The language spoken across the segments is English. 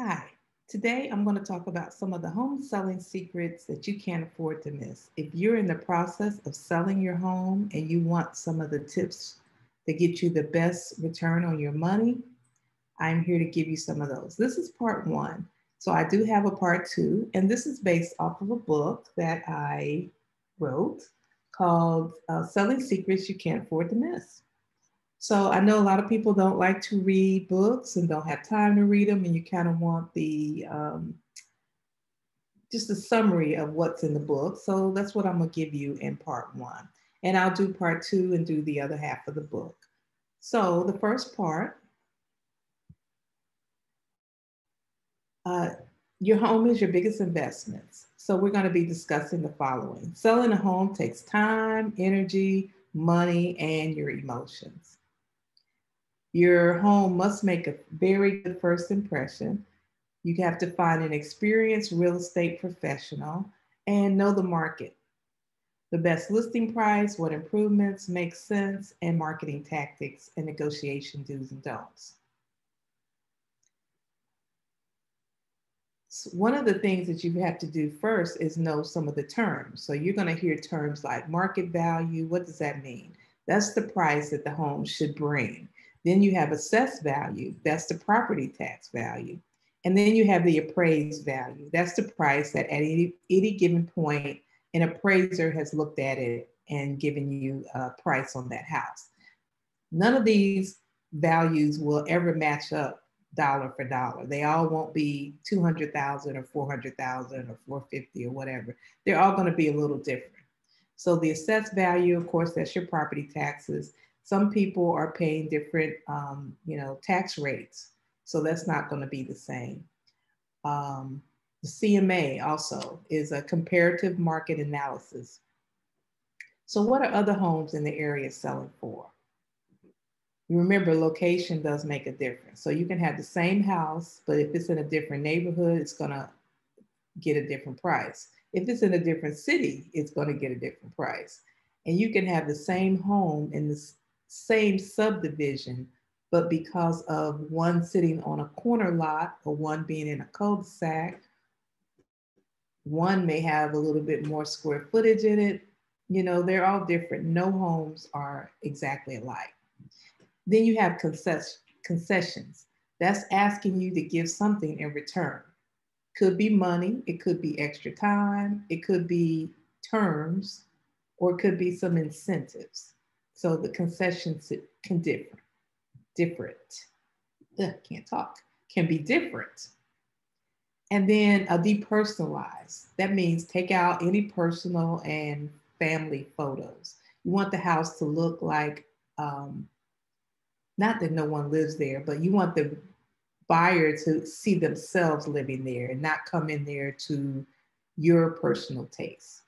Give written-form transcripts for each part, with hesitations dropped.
Hi, today I'm going to talk about some of the home selling secrets that you can't afford to miss. If you're in the process of selling your home and you want some of the tips to get you the best return on your money, I'm here to give you some of those. This is part one. So I do have a part two, and this is based off of a book that I wrote called Selling Secrets You Can't Afford to Miss. So I know a lot of people don't like to read books and don't have time to read them, and you kind of want the just a summary of what's in the book. So that's what I'm gonna give you in part one, and I'll do part two and do the other half of the book. So the first part, uh, your home is your biggest investments. So we're going to be discussing the following: selling a home takes time, energy, money, and your emotions. Your home must make a very good first impression. You have to find an experienced real estate professional and know the market, the best listing price, what improvements make sense, and marketing tactics and negotiation do's and don'ts. So one of the things that you have to do first is know some of the terms. So you're going to hear terms like market value. What does that mean? That's the price that the home should bring. Then you have assessed value. That's the property tax value. And then you have the appraised value. That's the price that at any given point, an appraiser has looked at it and given you a price on that house. None of these values will ever match up dollar for dollar. They all won't be 200,000 or 400,000 or 450 or whatever. They're all going to be a little different. So the assessed value, of course, that's your property taxes. Some people are paying different, tax rates. So that's not going to be the same. The CMA also is a comparative market analysis. So what are other homes in the area selling for? Remember, location does make a difference. So you can have the same house, but if it's in a different neighborhood, it's going to get a different price. If it's in a different city, it's going to get a different price. And you can have the same home in the same subdivision, but because of one sitting on a corner lot or one being in a cul-de-sac, one may have a little bit more square footage in it. They're all different. No homes are exactly alike. Then you have concessions. That's asking you to give something in return. Could be money, it could be extra time, it could be terms, or it could be some incentives. So the concessions can can't talk, can be different. And then a depersonalized. That means take out any personal and family photos. You want the house to look like, not that no one lives there, but you want the buyer to see themselves living there and not come in there to your personal taste.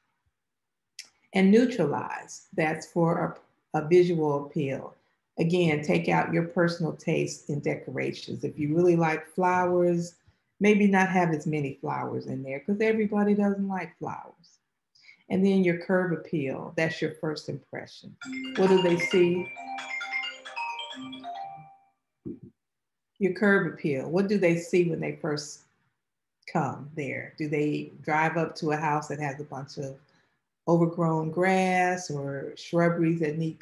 And neutralize, that's for a visual appeal. Again, take out your personal taste in decorations. If you really like flowers, maybe not have as many flowers in there because everybody doesn't like flowers. And then your curb appeal, that's your first impression. What do they see? Your curb appeal. What do they see when they first come there? Do they drive up to a house that has a bunch of overgrown grass or shrubberies that need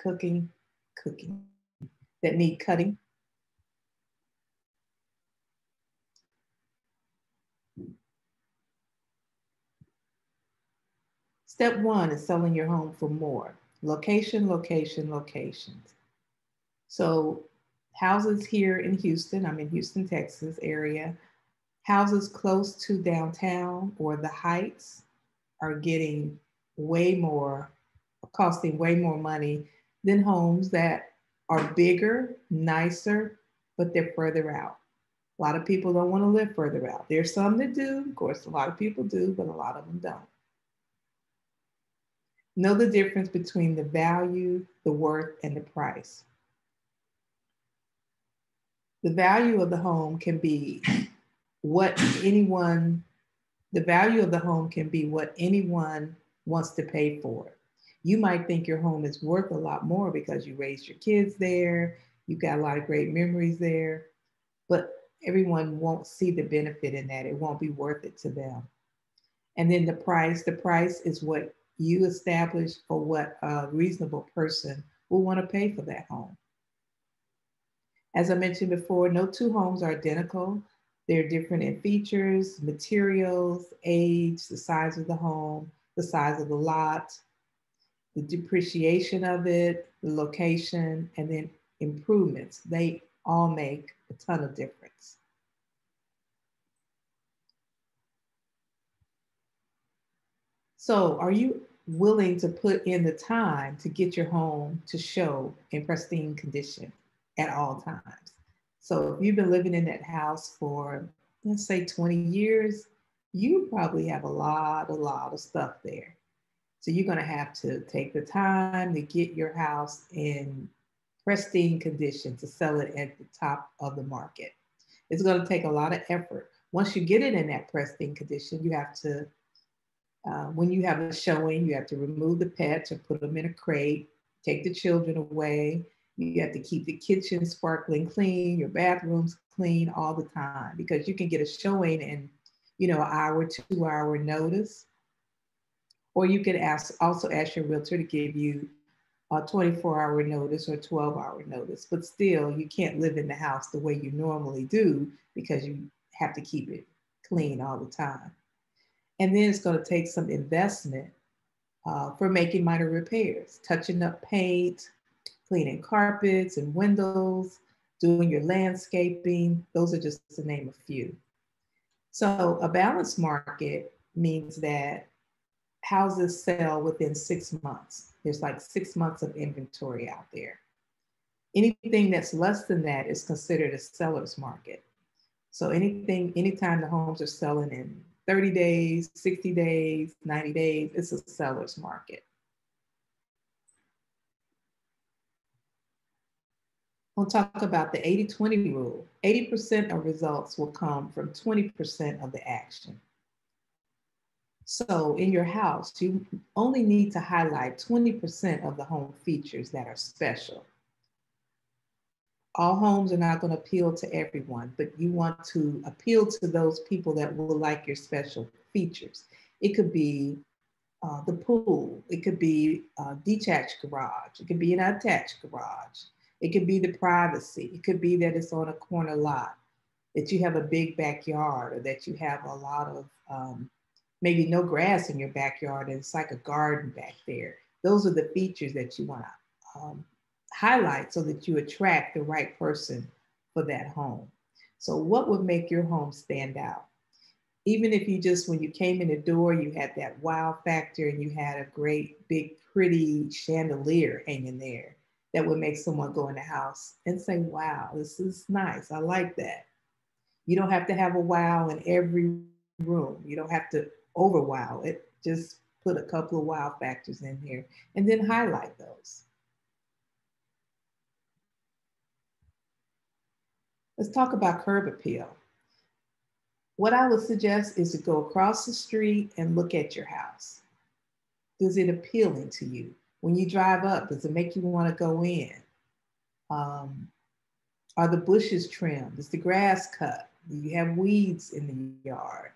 that need cutting? Step one is selling your home for more. Location, location, locations. So houses here in Houston, I'm in Houston, Texas area, houses close to downtown or the heights are getting way more, costing way more money than homes that are bigger, nicer, but they're further out. A lot of people don't want to live further out. There's some that do, of course, a lot of people do, but a lot of them don't. Know the difference between the value, the worth, and the price. The value of the home can be what anyone, the value of the home can be what anyone wants to pay for it. You might think your home is worth a lot more because you raised your kids there, you've got a lot of great memories there. But everyone won't see the benefit in that. It won't be worth it to them. And then the price is what you establish or what a reasonable person will want to pay for that home. As I mentioned before, no two homes are identical. They're different in features, materials, age, the size of the home, the size of the lot, the depreciation of it, the location, and then improvements. They all make a ton of difference. So, are you willing to put in the time to get your home to show in pristine condition at all times? So, if you've been living in that house for, let's say, 20 years, you probably have a lot of stuff there. So, you're going to have to take the time to get your house in pristine condition to sell it at the top of the market. It's going to take a lot of effort. Once you get it in that pristine condition, you have to when you have a showing, you have to remove the pets or put them in a crate, take the children away. You have to keep the kitchen sparkling clean, your bathrooms clean all the time because you can get a showing in, an hour, 2 hour notice. Or you can also ask your realtor to give you a 24-hour notice or 12-hour notice. But still, you can't live in the house the way you normally do because you have to keep it clean all the time. And then it's going to take some investment for making minor repairs, touching up paint, cleaning carpets and windows, doing your landscaping. Those are just to name a few. So a balanced market means that houses sell within 6 months. There's like 6 months of inventory out there. Anything that's less than that is considered a seller's market. So anytime the homes are selling in 30 days, 60 days, 90 days, it's a seller's market. We'll talk about the 80-20 rule. 80% of results will come from 20% of the action. So in your house, you only need to highlight 20% of the home features that are special. All homes are not going to appeal to everyone, but you want to appeal to those people that will like your special features. It could be the pool. It could be a detached garage. It could be an attached garage. It could be the privacy. It could be that it's on a corner lot, that you have a big backyard, or that you have a lot of maybe no grass in your backyard and it's like a garden back there. Those are the features that you want to highlight so that you attract the right person for that home. So what would make your home stand out? Even if you just, when you came in the door, you had that wow factor and you had a great, big, pretty chandelier hanging there that would make someone go in the house and say, wow, this is nice. I like that. You don't have to have a wow in every room. You don't have to over wow it. Just put a couple of wow factors in here and then highlight those. Let's talk about curb appeal. What I would suggest is to go across the street and look at your house. Is it appealing to you? When you drive up, does it make you want to go in? Are the bushes trimmed? Is the grass cut? Do you have weeds in the yard?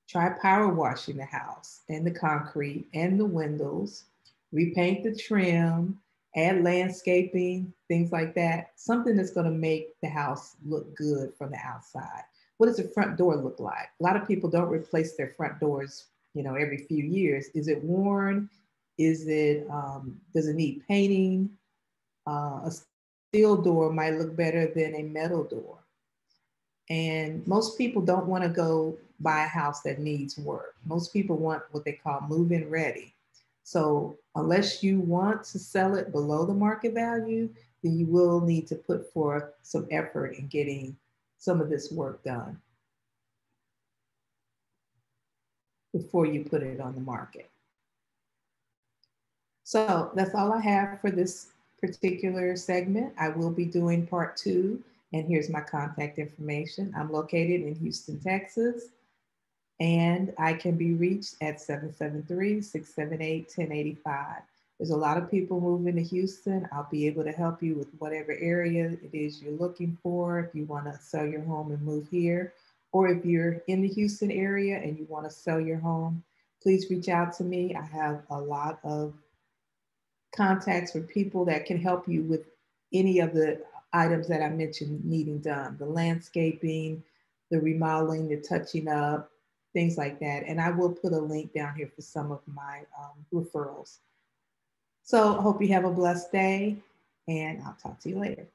Try power washing the house and the concrete and the windows. Repaint the trim, add landscaping, things like that. Something that's going to make the house look good from the outside. What does the front door look like? A lot of people don't replace their front doors, every few years. Is it worn? Is it, does it need painting? A steel door might look better than a metal door. And most people don't want to go buy a house that needs work. Most people want what they call move-in ready. So unless you want to sell it below the market value, then you will need to put forth some effort in getting some of this work done before you put it on the market. So that's all I have for this particular segment. I will be doing part 2, and here's my contact information. I'm located in Houston, Texas, and I can be reached at 773-678-1085. There's a lot of people moving to Houston. I'll be able to help you with whatever area it is you're looking for. If you want to sell your home and move here, or if you're in the Houston area and you want to sell your home, please reach out to me. I have a lot of contacts for people that can help you with any of the items that I mentioned needing done, the landscaping, the remodeling, the touching up, things like that. And I will put a link down here for some of my referrals. So I hope you have a blessed day, and I'll talk to you later.